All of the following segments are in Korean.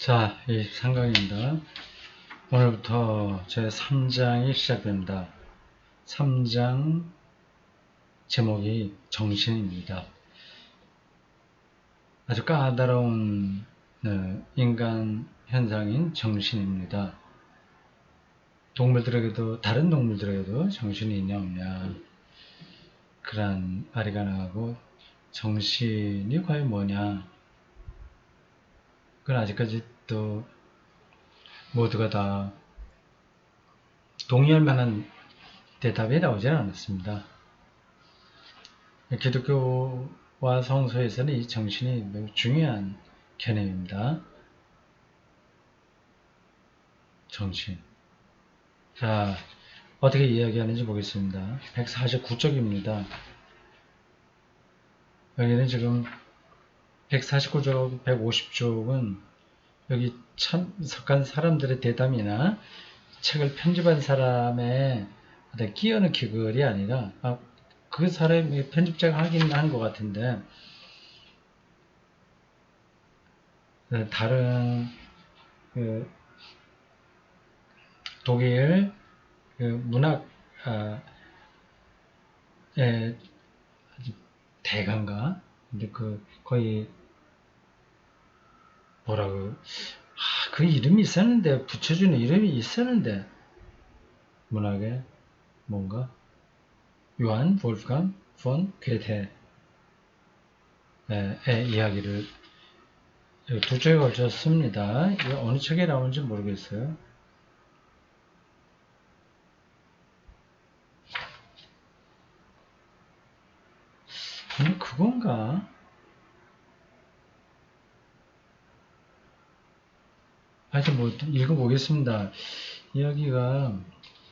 자, 23강입니다. 오늘부터 제 3장이 시작됩니다. 3장 제목이 정신입니다. 아주 까다로운 인간 현상인 정신입니다. 동물들에게도, 다른 동물들에게도 정신이 있냐 없냐, 그런 아리가 나가고, 정신이 과연 뭐냐, 그건 아직까지도 모두가 다 동의할 만한 대답이 나오지 않았습니다. 기독교와 성서에서는 이 정신이 매우 중요한 개념입니다. 정신. 자, 어떻게 이야기하는지 보겠습니다. 149쪽입니다. 여기는 지금 149쪽, 150쪽은 여기 참석한 사람들의 대담이나 책을 편집한 사람의 끼어넣기 글이 아니라 그 사람이 편집자가 하긴 한 것 같은데 다른 독일 문학의 대가인가? 근데 거의 뭐라고 그 이름이 있었는데, 붙여주는 이름이 있었는데, 문학의 뭔가 요한 볼프강 폰 괴테의 이야기를 두 쪽에 걸쳐 씁니다. 이게 어느 책에 나오는지 모르겠어요. 그건가? 하여튼 뭐 읽어보겠습니다. 이야기가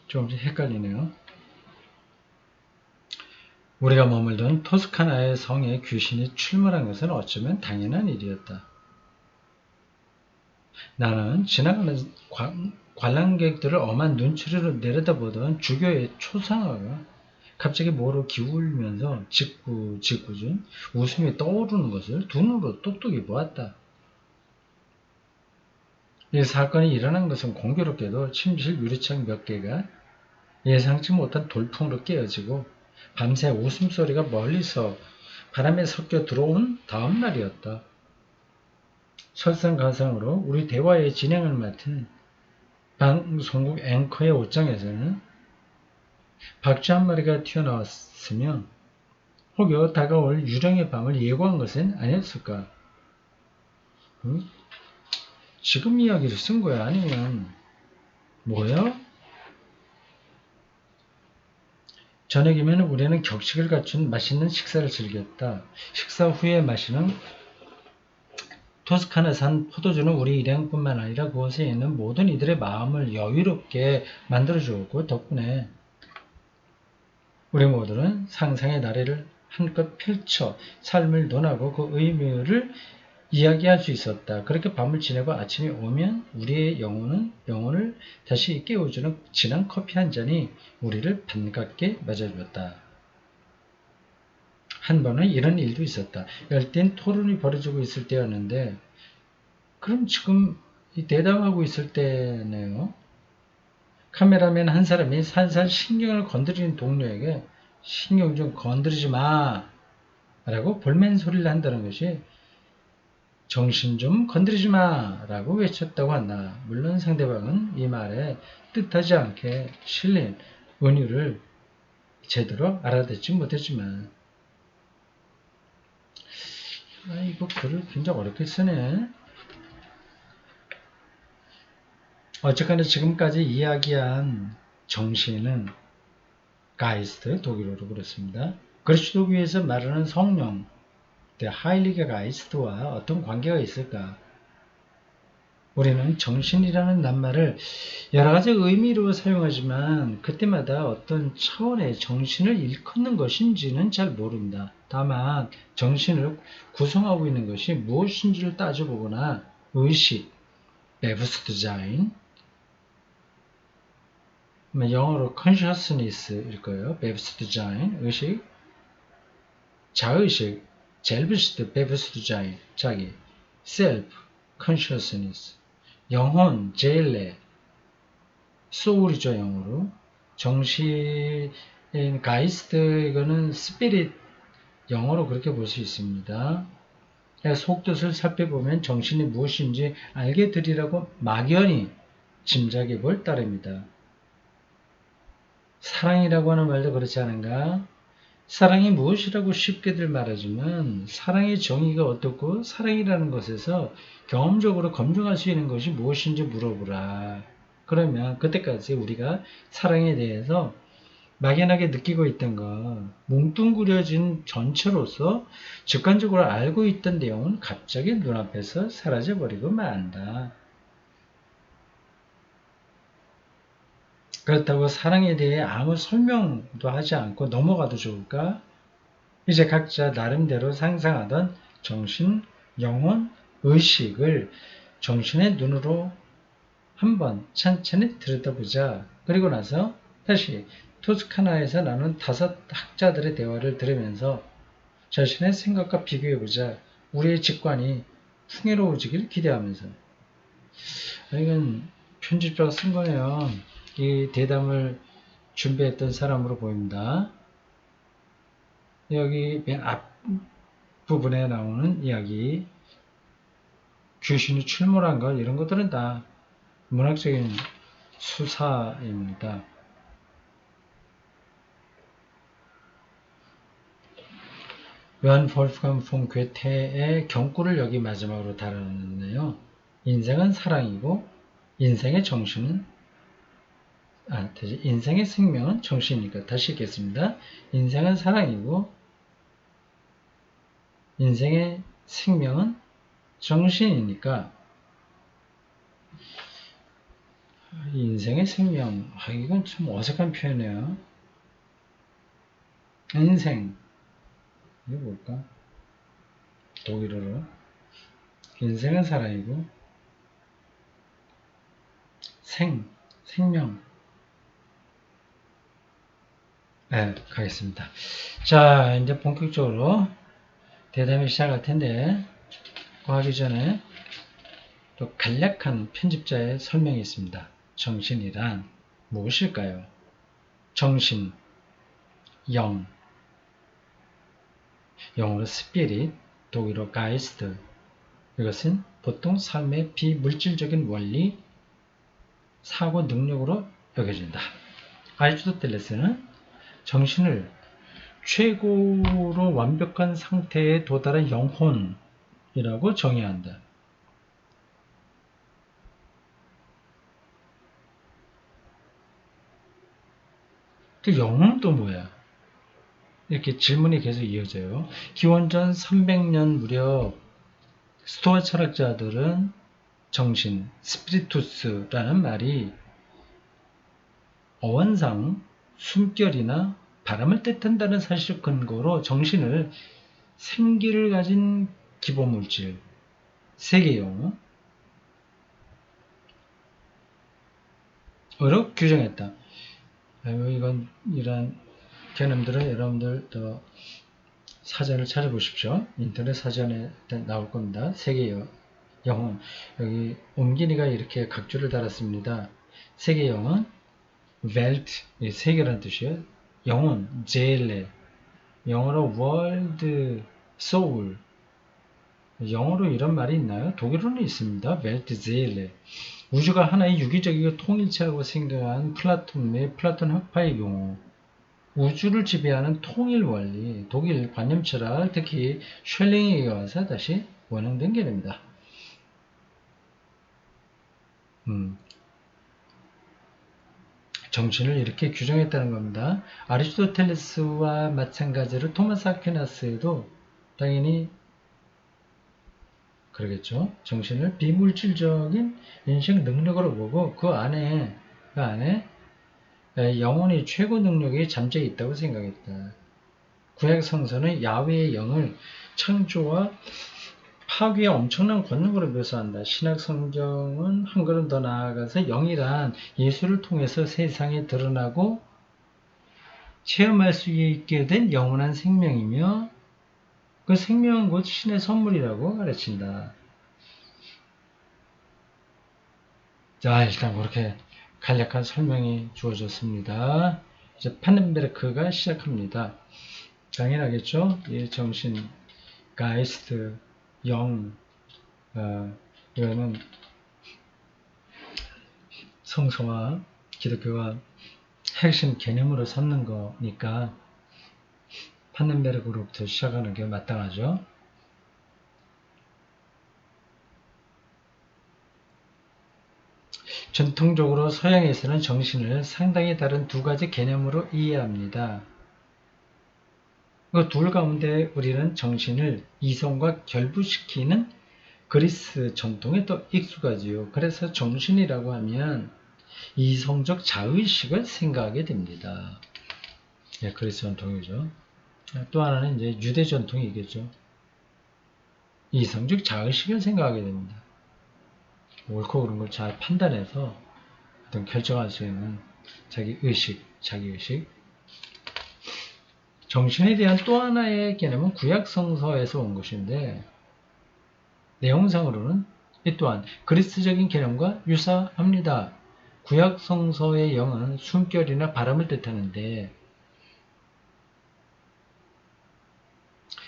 좀 헷갈리네요. 우리가 머물던 토스카나의 성에 귀신이 출몰한 것은 어쩌면 당연한 일이었다. 나는 지나가는 관람객들을 엄한 눈초리로 내려다보던 주교의 초상화가 갑자기 뭐로 기울면서 짓궂은 웃음이 떠오르는 것을 두 눈으로 똑똑히 보았다. 이 사건이 일어난 것은 공교롭게도 침실 유리창 몇 개가 예상치 못한 돌풍으로 깨어지고 밤새 웃음소리가 멀리서 바람에 섞여 들어온 다음 날이었다. 설상가상으로 우리 대화의 진행을 맡은 방송국 앵커의 옷장에서는 박쥐 한 마리가 튀어나왔으며 혹여 다가올 유령의 밤을 예고한 것은 아니었을까? 지금 이야기를 쓴 거야? 아니면 뭐야? 저녁이면 우리는 격식을 갖춘 맛있는 식사를 즐겼다. 식사 후에 마시는 토스카나산 포도주는 우리 일행뿐만 아니라 그곳에 있는 모든 이들의 마음을 여유롭게 만들어주었고, 덕분에 우리 모두는 상상의 나래를 한껏 펼쳐 삶을 논하고 그 의미를 이야기할 수 있었다. 그렇게 밤을 지내고 아침이 오면 우리의 영혼을 다시 깨워주는 진한 커피 한 잔이 우리를 반갑게 맞아주었다. 한 번은 이런 일도 있었다. 열띤 토론이 벌어지고 있을 때였는데, 그럼 지금 대담하고 있을 때네요. 카메라맨 한 사람이 살살 신경을 건드리는 동료에게 신경 좀 건드리지 마 라고 볼멘 소리를 한다는 것이 정신 좀 건드리지 마 라고 외쳤다고 한다. 물론 상대방은 이 말에 뜻하지 않게 실린 은유를 제대로 알아듣지 못했지만, 이거 글을 굉장히 어렵게 쓰네. 어쨌거나 지금까지 이야기한 정신은 가이스트, 독일어로 그렇습니다. 그리스도교에서 말하는 성령, 하일리게 가이스트와 어떤 관계가 있을까? 우리는 정신이라는 낱말을 여러 가지 의미로 사용하지만 그때마다 어떤 차원의 정신을 일컫는 것인지는 잘 모른다. 다만 정신을 구성하고 있는 것이 무엇인지를 따져보거나 의식, bewusstsein, 영어로 consciousness일 거예요. bewusstsein, 의식, 자의식, selbstbewusstsein, 자기, self, consciousness. 영혼, 제일레, 소울이죠, 영어로. 정신, 가이스트, 이거는 스피릿, 영어로 그렇게 볼 수 있습니다. 속뜻을 살펴보면 정신이 무엇인지 알게 되리라고 막연히 짐작해 볼 따름이다. 사랑이라고 하는 말도 그렇지 않은가? 사랑이 무엇이라고 쉽게들 말하지만 사랑의 정의가 어떻고 사랑이라는 것에서 경험적으로 검증할 수 있는 것이 무엇인지 물어보라. 그러면 그때까지 우리가 사랑에 대해서 막연하게 느끼고 있던 것, 뭉뚱그려진 전체로서 직관적으로 알고 있던 내용은 갑자기 눈앞에서 사라져버리고 만다. 그렇다고 사랑에 대해 아무 설명도 하지 않고 넘어가도 좋을까? 이제 각자 나름대로 상상하던 정신, 영혼, 의식을 정신의 눈으로 한번 천천히 들여다보자. 그리고 나서 다시 토스카나에서 나눈 5 학자들의 대화를 들으면서 자신의 생각과 비교해보자. 우리의 직관이 풍요로워지길 기대하면서. 이건 편집자가 쓴 거네요. 이 대담을 준비했던 사람으로 보입니다. 여기 맨 앞부분에 나오는 이야기, 귀신이 출몰한 것, 이런 것들은 다 문학적인 수사입니다. 요한 볼프강 폰 괴테의 경구를 여기 마지막으로 다루는데요. 인생은 사랑이고 인생의 정신은 인생의 생명은 정신이니까 다시 읽겠습니다. 인생은 사랑이고 인생의 생명은 정신이니까 인생의 생명, 이건 좀 어색한 표현이에요. 인생, 이게 뭘까? 독일어로 인생은 사랑이고 생명. 네, 가겠습니다. 자, 이제 본격적으로 대담이 시작할 텐데, 그거 하기 전에 또 간략한 편집자의 설명이 있습니다. 정신이란 무엇일까요? 정신, 영, 영어로 스피릿, 독일어 가이스트. 이것은 보통 삶의 비물질적인 원리, 사고 능력으로 여겨진다. 아리스토텔레스는 정신을 최고로 완벽한 상태에 도달한 영혼이라고 정의한다. 그 영혼은 또 뭐야? 이렇게 질문이 계속 이어져요. 기원전 300년 무렵 스토아 철학자들은 정신, 스피리투스라는 말이 어원상 숨결이나 바람을 뜻한다는 사실 근거로 정신을 생기를 가진 기본물질, 세계용어로 규정했다. 이건 이런 개념들은 여러분들 더 사전을 찾아보십시오. 인터넷 사전에 나올 겁니다. 세계 영혼. 여기 옴기니가 이렇게 각주를 달았습니다. 세계 영혼, 웰트, 세계라는 뜻이에요. 영혼, 제일레. 영어로 월드, 소울. 영어로 이런 말이 있나요? 독일어는 있습니다. 웰트, 제일레. 우주가 하나의 유기적이고 통일체라고 생각한 플라톤의 플라톤 학파의 용어. 우주를 지배하는 통일 원리, 독일 관념 철학, 특히 쉘링에 와서 다시 원형된 개념입니다. 정신을 이렇게 규정했다는 겁니다. 아리스토텔레스와 마찬가지로 토마스 아퀴나스도 당연히 그러겠죠. 정신을 비물질적인 인식 능력으로 보고 그 안에 영혼의 최고 능력이 잠재 있다고 생각했다. 구약 성서는 야훼의 영을 창조와 파괴의 엄청난 권능으로 묘사한다. 신약 성경은 한 걸음 더 나아가서 영이란 예수를 통해서 세상에 드러나고 체험할 수 있게 된 영원한 생명이며 그 생명은 곧 신의 선물이라고 가르친다. 일단 그렇게 간략한 설명이 주어졌습니다. 이제 파넨베르크가 시작합니다. 당연하겠죠? 이 정신, 가이스트, 영, 이거는 성서와 기독교가 핵심 개념으로 삼는 거니까 파넨베르크로부터 시작하는 게 마땅하죠. 전통적으로 서양에서는 정신을 상당히 다른 두 가지 개념으로 이해합니다. 그 둘 가운데 우리는 정신을 이성과 결부시키는 그리스 전통에 또 익숙하지요. 그래서 정신이라고 하면 이성적 자의식을 생각하게 됩니다. 예, 그리스 전통이죠. 또 하나는 이제 유대 전통이겠죠. 이성적 자의식을 생각하게 됩니다. 옳고 그른 걸 잘 판단해서 어떤 결정할 수 있는 자기 의식, 자기 의식. 정신에 대한 또 하나의 개념은 구약 성서에서 온 것인데 내용상으로는 이 또한 그리스적인 개념과 유사합니다. 구약 성서의 영은 숨결이나 바람을 뜻하는데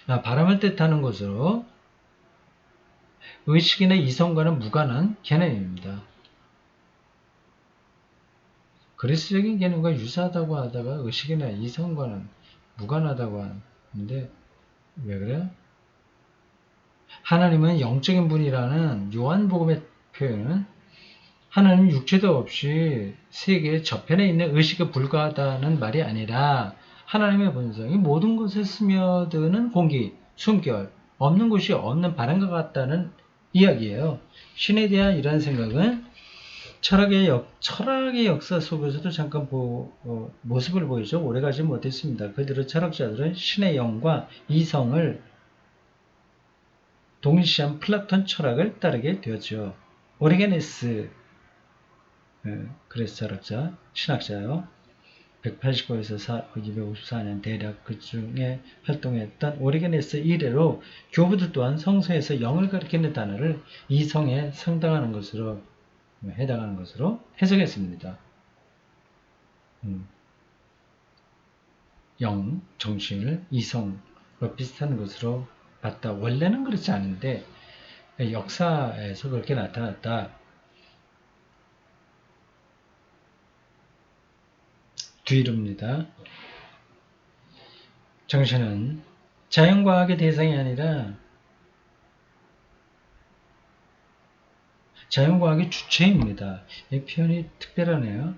바람을 뜻하는 것으로 의식이나 이성과는 무관한 개념입니다. 그리스적인 개념과 유사하다고 하다가 의식이나 이성과는 무관하다고 하는데 왜 그래요? 하나님은 영적인 분이라는 요한복음의 표현은 하나님 육체도 없이 세계의 저편에 있는 의식에 불과하다는 말이 아니라 하나님의 본성이 모든 것에 스며드는 공기, 숨결, 없는 곳이 없는 바람과 같다는 이야기예요. 신에 대한 이런 생각은 철학의 역사 속에서도 잠깐 모습을 보이죠. 오래가지 못했습니다. 그대로 철학자들은 신의 영과 이성을 동시한 플라톤 철학을 따르게 되었죠. 오리게네스 그래서 철학자, 신학자요. 189에서 254년 대략 그 중에 활동했던 오리게네스 이래로 교부들 또한 성서에서 영을 가리키는 단어를 이성에 해당하는 것으로 해석했습니다. 영, 정신을 이성으로 비슷한 것으로 봤다. 원래는 그렇지 않은데 역사에서 그렇게 나타났다. 뒤이릅니다. 정신은 자연과학의 대상이 아니라 자연과학의 주체입니다. 이 표현이 특별하네요.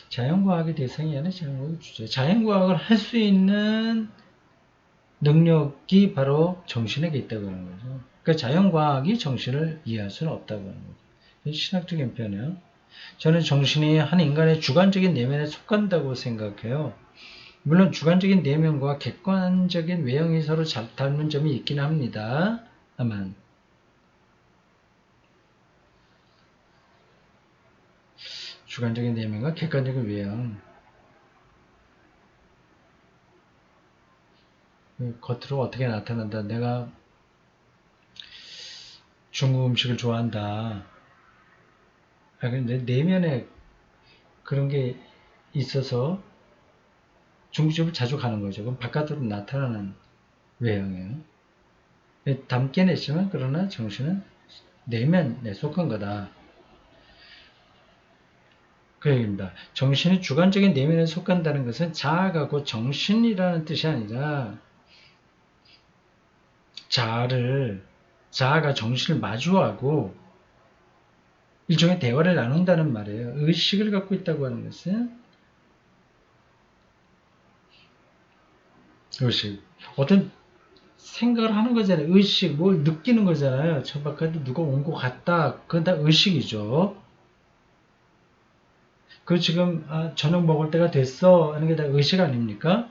자연과학의 대상이 아니라 자연과학의 주체. 자연과학을 할 수 있는 능력이 바로 정신에게 있다고 하는 거죠. 그러니까 자연과학이 정신을 이해할 수는 없다고 하는 거죠. 신학적인 표현이에요. 저는 정신이 한 인간의 주관적인 내면에 속한다고 생각해요. 물론 주관적인 내면과 객관적인 외형이 서로 잘 닮은 점이 있긴 합니다. 다만 주관적인 내면과 객관적인 외형 겉으로 어떻게 나타난다. 내가 중국 음식을 좋아한다. 근데 내면에 그런 게 있어서 중국집을 자주 가는 거죠. 그럼 바깥으로 나타나는 외형이에요. 담긴 했지만 그러나 정신은 내면에 속한 거다. 그 얘기입니다. 정신이 주관적인 내면에 속한다는 것은 자아가 정신이라는 뜻이 아니라 자아가 정신을 마주하고 일종의 대화를 나눈다는 말이에요. 의식을 갖고 있다고 하는 것은 의식. 어떤 생각을 하는 거잖아요. 의식, 뭘 느끼는 거잖아요. 저 바깥에 누가 온 것 같다. 그건 다 의식이죠. 그 지금 저녁 먹을 때가 됐어 하는 게 다 의식 아닙니까?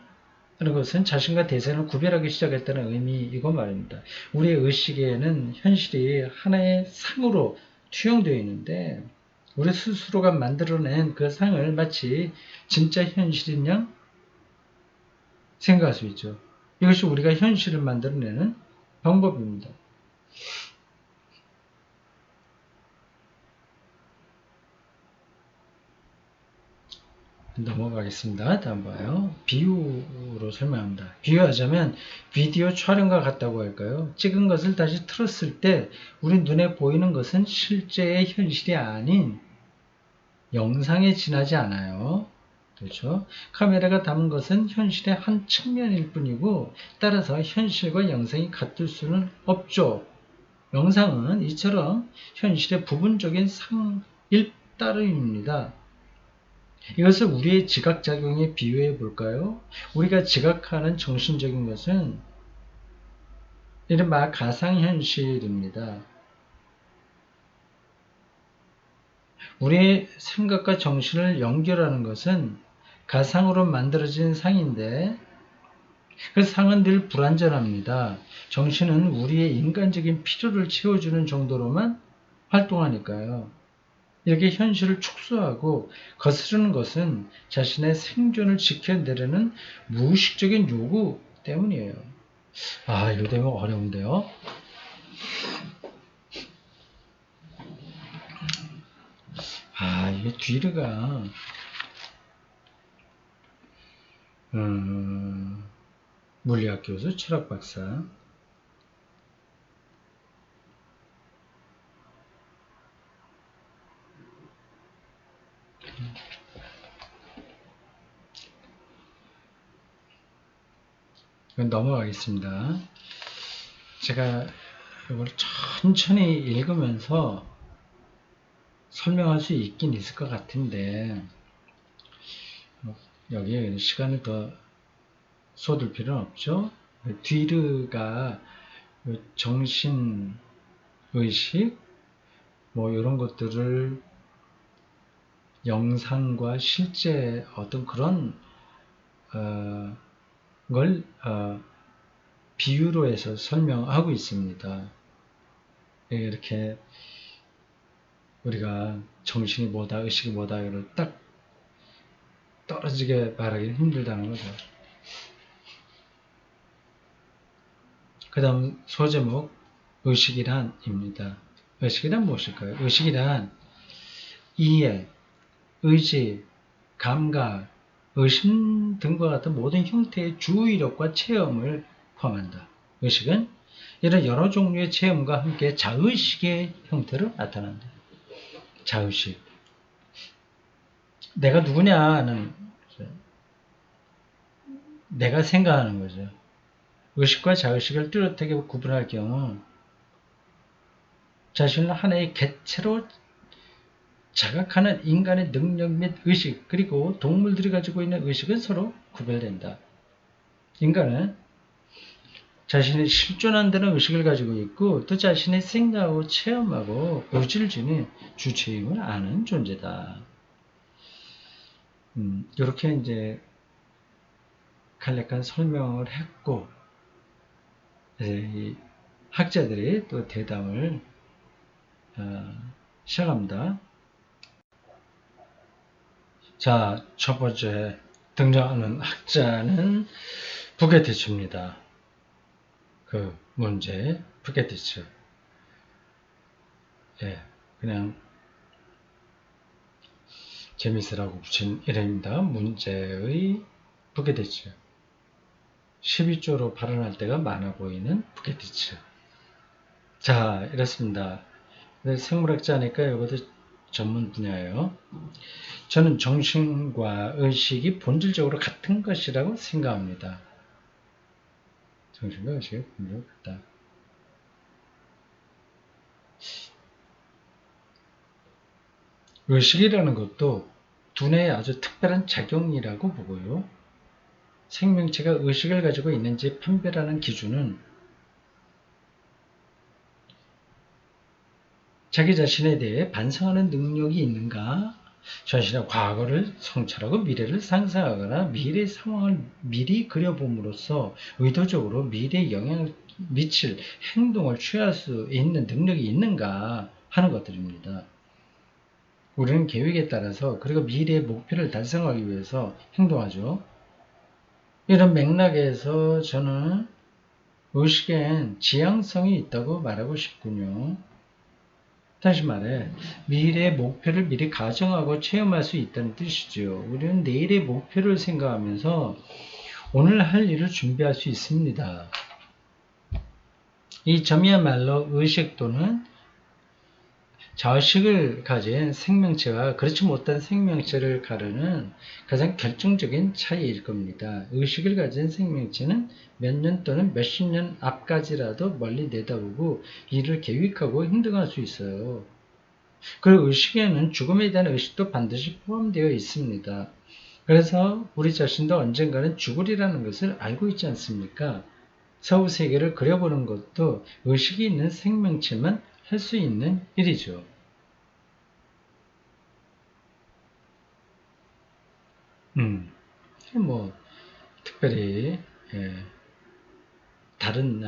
하는 것은 자신과 대상을 구별하기 시작했다는 의미이고 말입니다. 우리의 의식에는 현실이 하나의 상으로 투영되어 있는데 우리 스스로가 만들어낸 그 상을 마치 진짜 현실인 양 생각할 수 있죠. 이것이 우리가 현실을 만들어내는 방법입니다. 넘어가겠습니다. 다음 봐요. 비유로 설명합니다. 비유하자면 비디오 촬영과 같다고 할까요? 찍은 것을 다시 틀었을 때 우리 눈에 보이는 것은 실제의 현실이 아닌 영상에 지나지 않아요. 그렇죠? 카메라가 담은 것은 현실의 한 측면일 뿐이고 따라서 현실과 영상이 같을 수는 없죠. 영상은 이처럼 현실의 부분적인 상일 따름입니다. 이것을 우리의 지각작용에 비유해 볼까요? 우리가 지각하는 정신적인 것은 이른바 가상현실입니다. 우리의 생각과 정신을 연결하는 것은 가상으로 만들어진 상인데 그 상은 늘 불완전합니다. 정신은 우리의 인간적인 필요를 채워주는 정도로만 활동하니까요. 이렇게 현실을 축소하고 거스르는 것은 자신의 생존을 지켜내려는 무의식적인 요구 때문이에요. 아, 이거 되면 어려운데요. 아, 이게 뒤르가 물리학 교수, 철학 박사. 넘어가겠습니다. 제가 이걸 천천히 읽으면서 설명할 수 있긴 있을 것 같은데 여기에 시간을 더 쏟을 필요는 없죠. 뒤르가 정신, 의식, 뭐 이런 것들을 영상과 실제 어떤 그런 걸 비유로 해서 설명하고 있습니다. 이렇게 우리가 정신이 뭐다, 의식이 뭐다, 이걸 딱 떨어지게 말하기는 힘들다는 거죠. 그 다음 소제목 의식이란입니다. 의식이란 무엇일까요? 의식이란 이해, 의지, 감각, 의심 등과 같은 모든 형태의 주의력과 체험을 포함한다. 의식은 이런 여러 종류의 체험과 함께 자의식의 형태로 나타난다. 자의식. 내가 누구냐는 내가 생각하는 거죠. 의식과 자의식을 뚜렷하게 구분할 경우 자신을 하나의 객체로 자각하는 인간의 능력 및 의식 그리고 동물들이 가지고 있는 의식은 서로 구별된다. 인간은 자신이 실존한다는 의식을 가지고 있고 또 자신의 생각하고 체험하고 의지를 지닌 주체임을 아는 존재다. 이렇게 이제 간략한 설명을 했고 이 학자들이 또 대담을 시작합니다. 자, 첫 번째 등장하는 학자는 부게티츠입니다. 그 문제, 부게티츠. 예, 그냥 재밌으라고 붙인 이름입니다. 문제의 부게티츠. 12조로 발언할 때가 많아 보이는 부게티츠. 자, 이렇습니다. 생물학자니까 이것도 전문 분야예요. 저는 정신과 의식이 본질적으로 같은 것이라고 생각합니다. 정신과 의식이 본질적으로 같다. 의식이라는 것도 두뇌의 아주 특별한 작용이라고 보고요. 생명체가 의식을 가지고 있는지 판별하는 기준은 자기 자신에 대해 반성하는 능력이 있는가, 자신의 과거를 성찰하고 미래를 상상하거나 미래 상황을 미리 그려봄으로써 의도적으로 미래에 영향을 미칠 행동을 취할 수 있는 능력이 있는가 하는 것들입니다. 우리는 계획에 따라서 그리고 미래의 목표를 달성하기 위해서 행동하죠. 이런 맥락에서 저는 의식엔 지향성이 있다고 말하고 싶군요. 다시 말해, 미래의 목표를 미리 가정하고 체험할 수 있다는 뜻이죠. 우리는 내일의 목표를 생각하면서 오늘 할 일을 준비할 수 있습니다. 이 점이야말로 의식 또는 자식을 가진 생명체와 그렇지 못한 생명체를 가르는 가장 결정적인 차이일 겁니다. 의식을 가진 생명체는 몇 년 또는 몇십 년 앞까지라도 멀리 내다보고 일을 계획하고 행동할 수 있어요. 그 의식에는 죽음에 대한 의식도 반드시 포함되어 있습니다. 그래서 우리 자신도 언젠가는 죽으리라는 것을 알고 있지 않습니까? 사후 세계를 그려보는 것도 의식이 있는 생명체만 할 수 있는 일이죠. 뭐 특별히 예, 다른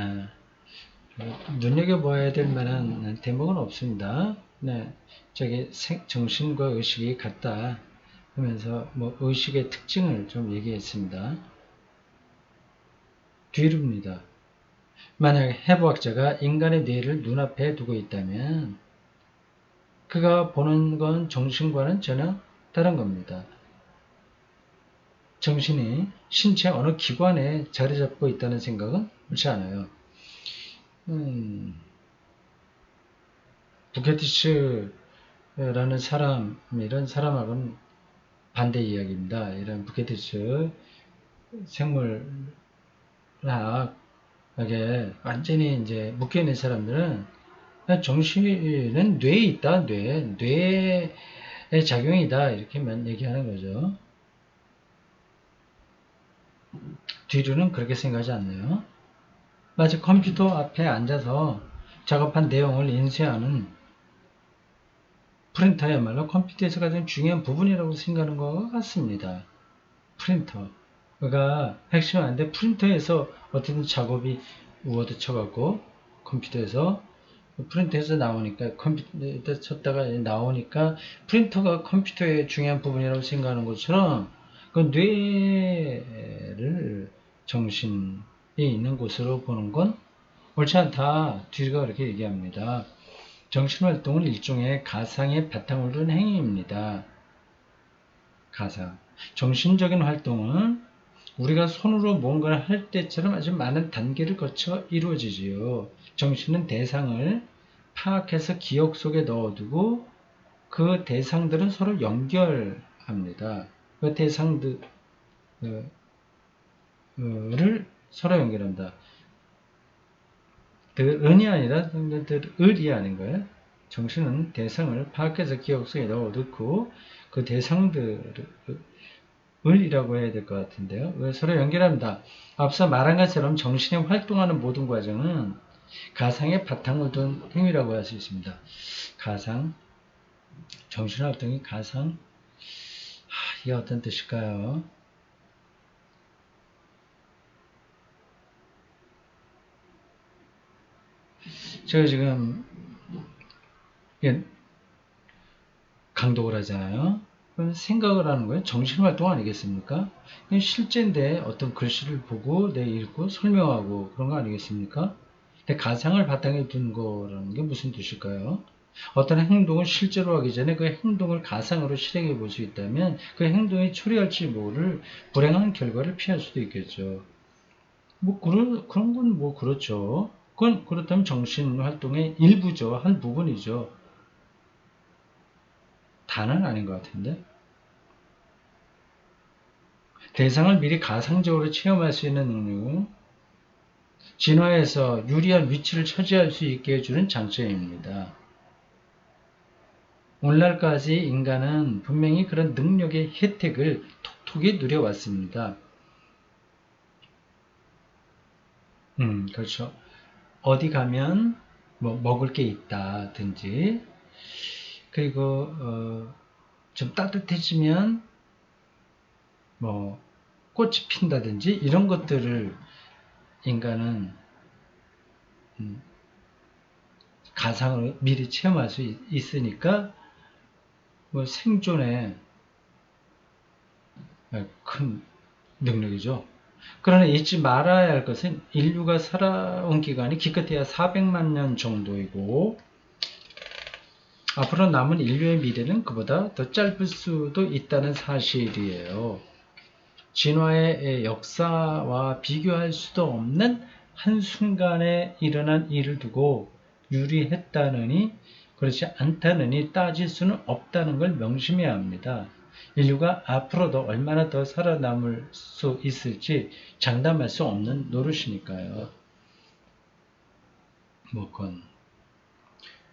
눈여겨봐야 될 만한 대목은 없습니다. 네, 저기 정신과 의식이 같다 하면서 뭐 의식의 특징을 좀 얘기했습니다. 뒤릅니다. 만약 해부학자가 인간의 뇌를 눈앞에 두고 있다면 그가 보는 건 정신과는 전혀 다른 겁니다. 정신이 신체 어느 기관에 자리 잡고 있다는 생각은 옳지 않아요. 부케티츠라는 사람, 이런 사람하고는 반대 이야기입니다. 이런 부케티츠 생물학에 완전히 이제 묶여있는 사람들은 정신은 뇌에 있다, 뇌의 작용이다, 이렇게만 얘기하는 거죠. 뒤로는 그렇게 생각하지 않네요. 마치 컴퓨터 앞에 앉아서 작업한 내용을 인쇄하는 프린터야말로 컴퓨터에서 가장 중요한 부분이라고 생각하는 것 같습니다. 프린터가 핵심은 아닌데 프린터에서 어떤 작업이 워드 쳐갖고 컴퓨터에서 프린터에서 나오니까 컴퓨터 쳤다가 나오니까 프린터가 컴퓨터의 중요한 부분이라고 생각하는 것처럼 그 뇌를 정신이 있는 곳으로 보는 건 옳지 않다. 뒤가 그렇게 얘기합니다. 정신활동은 일종의 가상의 바탕을 둔 행위입니다. 가상. 정신적인 활동은 우리가 손으로 뭔가를 할 때처럼 아주 많은 단계를 거쳐 이루어지지요. 정신은 대상을 파악해서 기억 속에 넣어두고 그 대상들은 서로 연결합니다. 그 대상들을 서로 연결한다. 은이 아니라 을이 아닌 거예요. 정신은 대상을 파악해서 기억 속에 넣어두고 그 대상들을 이라고 해야 될 것 같은데요. 서로 연결합니다. 앞서 말한 것처럼 정신이 활동하는 모든 과정은 가상의 바탕을 둔 행위라고 할 수 있습니다. 가상, 정신활동이 가상, 이게 어떤 뜻일까요? 제가 지금 강독을 하잖아요. 그럼 생각을 하는 거예요. 정신활동 아니겠습니까? 실제인데 어떤 글씨를 보고 내 읽고 설명하고 그런 거 아니겠습니까? 근데 가상을 바탕에 둔 거라는 게 무슨 뜻일까요? 어떤 행동을 실제로 하기 전에 그 행동을 가상으로 실행해 볼 수 있다면 그 행동이 초래할지 모를 불행한 결과를 피할 수도 있겠죠. 뭐 그런 건 뭐 그렇죠. 그건 그렇다면 정신 활동의 일부죠. 한 부분이죠. 다는 아닌 것 같은데. 대상을 미리 가상적으로 체험할 수 있는 능력은 진화에서 유리한 위치를 차지할 수 있게 해주는 장점입니다. 오늘날까지 인간은 분명히 그런 능력의 혜택을 톡톡히 누려왔습니다. 그렇죠. 어디 가면 뭐 먹을 게 있다든지, 그리고 좀 따뜻해지면 뭐 꽃이 핀다든지 이런 것들을 인간은 가상으로 미리 체험할 수 있으니까 뭐 생존에 큰 능력이죠. 그러나 잊지 말아야 할 것은 인류가 살아온 기간이 기껏해야 400만 년 정도이고 앞으로 남은 인류의 미래는 그보다 더 짧을 수도 있다는 사실이에요. 진화의 역사와 비교할 수도 없는 한순간에 일어난 일을 두고 유리했다느니 그렇지 않다느니 따질 수는 없다는 걸 명심해야 합니다. 인류가 앞으로도 얼마나 더 살아남을 수 있을지 장담할 수 없는 노릇이니까요. 뭐 그건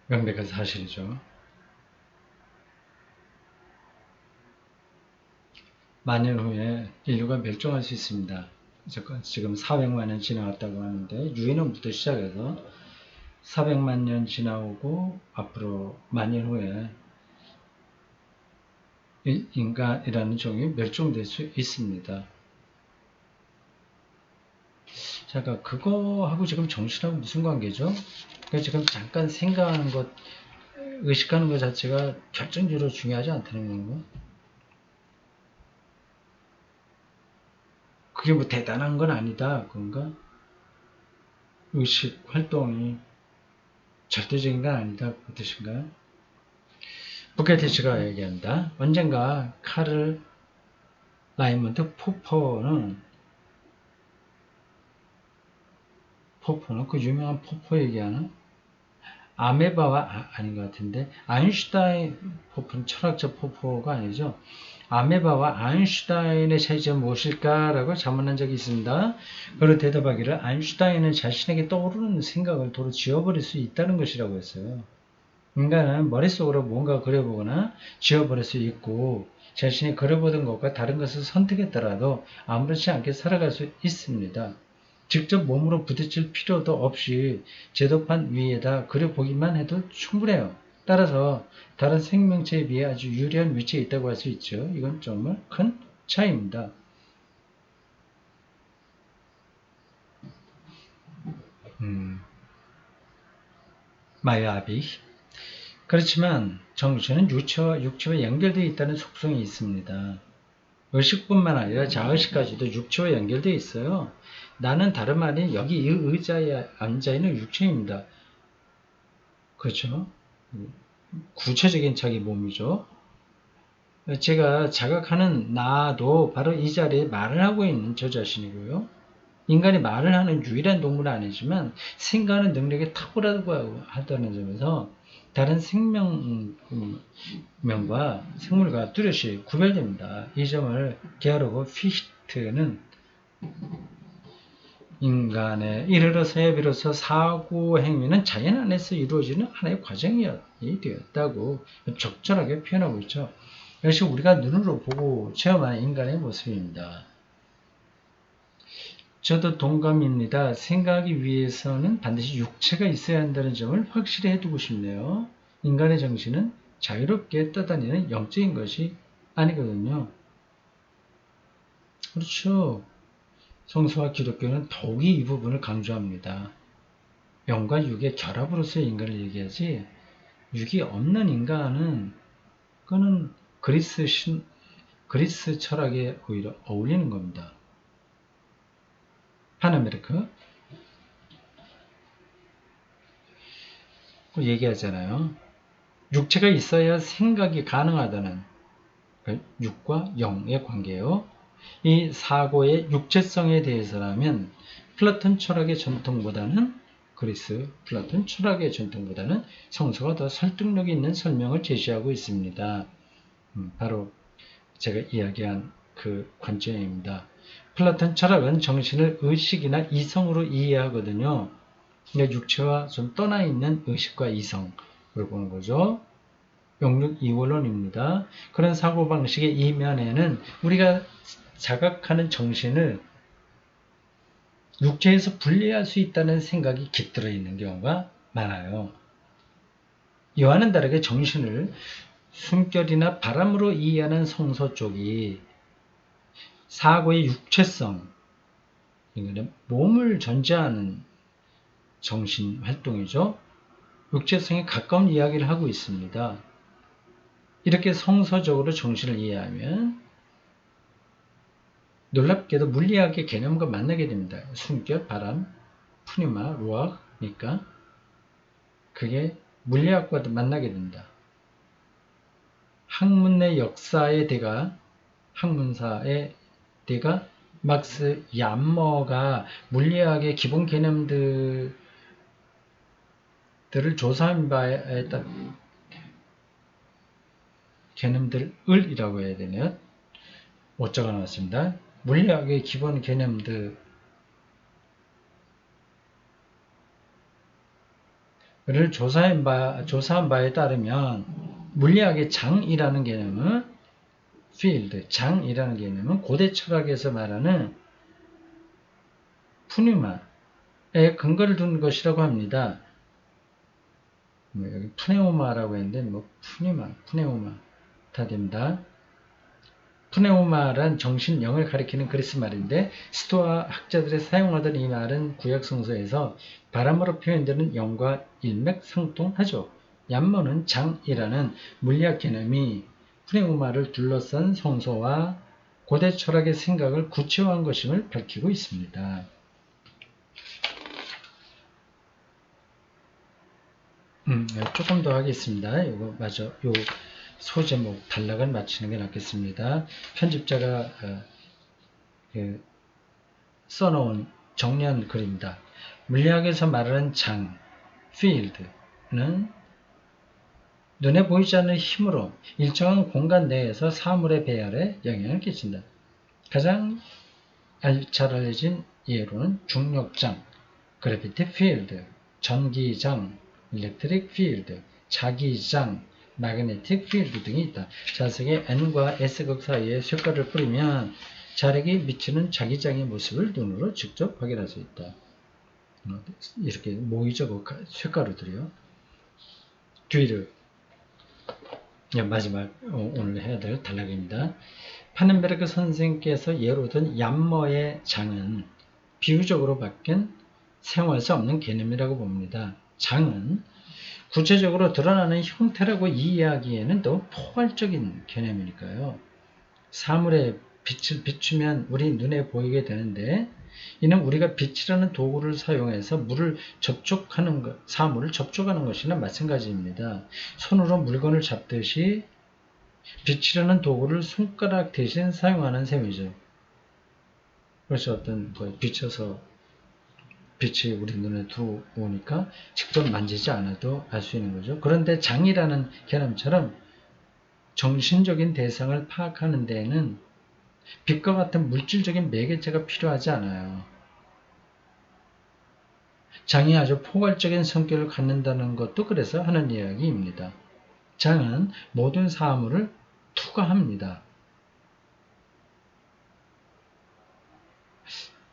명백한 사실이죠. 만년 후에 인류가 멸종할 수 있습니다. 지금 400만 년 지나갔다고 하는데 유인원부터 시작해서 400만 년 지나오고 앞으로 만년 후에 인간이라는 종이 멸종될 수 있습니다. 잠깐 그거하고 지금 정신하고 무슨 관계죠? 지금 잠깐 생각하는 것, 의식하는 것 자체가 결정적으로 중요하지 않다는 건가? 그게 뭐 대단한 건 아니다, 그건가? 의식 활동이 절대적인 건 아니다, 그 뜻인가요? 부케티치가 얘기한다. 언젠가 카를 라이먼트 포퍼는 그 유명한 포퍼 얘기하는 아메바와 아닌 것 같은데 아인슈타인 포퍼는 철학자 포퍼가 아니죠. 아메바와 아인슈타인의 차이점은 무엇일까라고 자문한 적이 있습니다. 그로 대답하기를 아인슈타인은 자신에게 떠오르는 생각을 도로 지워버릴 수 있다는 것이라고 했어요. 인간은 머릿속으로 뭔가 그려보거나 지워버릴 수 있고 자신이 그려보던 것과 다른 것을 선택했더라도 아무렇지 않게 살아갈 수 있습니다. 직접 몸으로 부딪힐 필요도 없이 제도판 위에다 그려보기만 해도 충분해요. 따라서 다른 생명체에 비해 아주 유리한 위치에 있다고 할 수 있죠. 이건 정말 큰 차이입니다. 마야비. 그렇지만 정신은 육체와 연결되어 있다는 속성이 있습니다. 의식뿐만 아니라 자의식까지도 육체와 연결되어 있어요. 나는 다름 아닌 여기 이 의자에 앉아있는 육체입니다. 그렇죠? 구체적인 자기 몸이죠. 제가 자각하는 나도 바로 이 자리에 말을 하고 있는 저 자신이고요. 인간이 말을 하는 유일한 동물은 아니지만 생각하는 능력이 탁월하다고 하다는 점에서 다른 생명과 생물과 뚜렷이 구별됩니다. 이 점을 게어르고 피히트는 인간에 이르러서야 비로소 사고 행위는 자연 안에서 이루어지는 하나의 과정이 되었다고 적절하게 표현하고 있죠. 역시 우리가 눈으로 보고 체험하는 인간의 모습입니다. 저도 동감입니다. 생각하기 위해서는 반드시 육체가 있어야 한다는 점을 확실히 해두고 싶네요. 인간의 정신은 자유롭게 떠다니는 영적인 것이 아니거든요. 그렇죠. 성서와 기독교는 더욱이 이 부분을 강조합니다. 영과 육의 결합으로서의 인간을 얘기하지 육이 없는 인간은 그거는 그리스 철학에 오히려 어울리는 겁니다. 파나메르크 얘기하잖아요. 육체가 있어야 생각이 가능하다는 육과 영의 관계요. 이 사고의 육체성에 대해서라면 플라톤 철학의 전통보다는 플라톤 철학의 전통보다는 성서가 더 설득력 있는 설명을 제시하고 있습니다. 바로 제가 이야기한 그 관점입니다. 플라톤 철학은 정신을 의식이나 이성으로 이해하거든요. 그러니까 육체와 좀 떠나 있는 의식과 이성으로 보는 거죠. 영육 이원론입니다. 그런 사고방식의 이면에는 우리가 자각하는 정신을 육체에서 분리할 수 있다는 생각이 깃들어 있는 경우가 많아요. 이와는 다르게 정신을 숨결이나 바람으로 이해하는 성서 쪽이 사고의 육체성, 몸을 전제하는 정신 활동이죠. 육체성에 가까운 이야기를 하고 있습니다. 이렇게 성서적으로 정신을 이해하면 놀랍게도 물리학의 개념과 만나게 됩니다. 숨결, 바람, 푸뉴마, 루아흐니까 그게 물리학과도 만나게 된다. 학문의 역사의 대가, 학문사의 대가 막스 얀머가 물리학의 기본 개념들을 조사한 바에 따른 개념들을이라고 해야 되네요. 오자가 나왔습니다. 물리학의 기본 개념들을 조사한 바에 따르면 물리학의 장이라는 개념은 field, 장이라는 개념은 고대 철학에서 말하는 푸뉴마에 근거를 둔 것이라고 합니다. 여기 푸네오마라고 했는데 푸네오마 다 됩니다. 푸네오마란 정신, 영을 가리키는 그리스 말인데 스토아 학자들이 사용하던 이 말은 구약 성서에서 바람으로 표현되는 영과 일맥상통하죠. 얀머는 장이라는 물리학 개념이 푸네오마를 둘러싼 성서와 고대 철학의 생각을 구체화한 것임을 밝히고 있습니다. 조금 더 하겠습니다. 이거 맞아. 요 소제목 단락을 맞추는 게 낫겠습니다. 편집자가 써놓은 정리한 글입니다. 물리학에서 말하는 장, field는 눈에 보이지 않는 힘으로 일정한 공간 내에서 사물의 배열에 영향을 끼친다. 가장 잘 알려진 예로는 중력장, gravity field, 전기장, electric field, 자기장, magnetic field 등이 있다. 자석에 N과 S극 사이에 쇳가루를 뿌리면 자력이 미치는 자기장의 모습을 눈으로 직접 확인할 수 있다. 이렇게 모이죠, 쇳가루들이요. 뒤를 마지막 오늘 해야 될 단락입니다. 파넨베르크 선생께서 예로 든 얀머의 장은 비유적으로 바뀐 사용할 수 없는 개념이라고 봅니다. 장은 구체적으로 드러나는 형태라고 이해하기에는 너무 포괄적인 개념이니까요. 사물에 빛을 비추면 우리 눈에 보이게 되는데 이는 우리가 빛이라는 도구를 사용해서 물을 접촉하는 것, 사물을 접촉하는 것이나 마찬가지입니다. 손으로 물건을 잡듯이 빛이라는 도구를 손가락 대신 사용하는 셈이죠. 그래서 어떤 비춰서 빛이 우리 눈에 들어오니까 직접 만지지 않아도 알 수 있는 거죠. 그런데 장이라는 개념처럼 정신적인 대상을 파악하는 데에는 빛과 같은 물질적인 매개체가 필요하지 않아요. 장이 아주 포괄적인 성격을 갖는다는 것도 그래서 하는 이야기입니다. 장은 모든 사물을 투과합니다.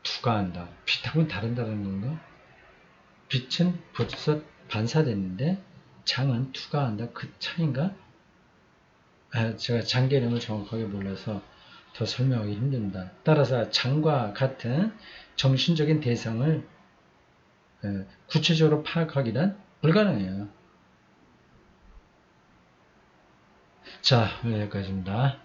투과한다. 빛하고는 다른다는 건가? 빛은 벌써 반사됐는데 장은 투과한다. 그 차이인가? 제가 장 개념을 정확하게 몰라서 더 설명하기 힘듭니다. 따라서 장과 같은 정신적인 대상을 구체적으로 파악하기란 불가능해요. 자, 여기까지입니다.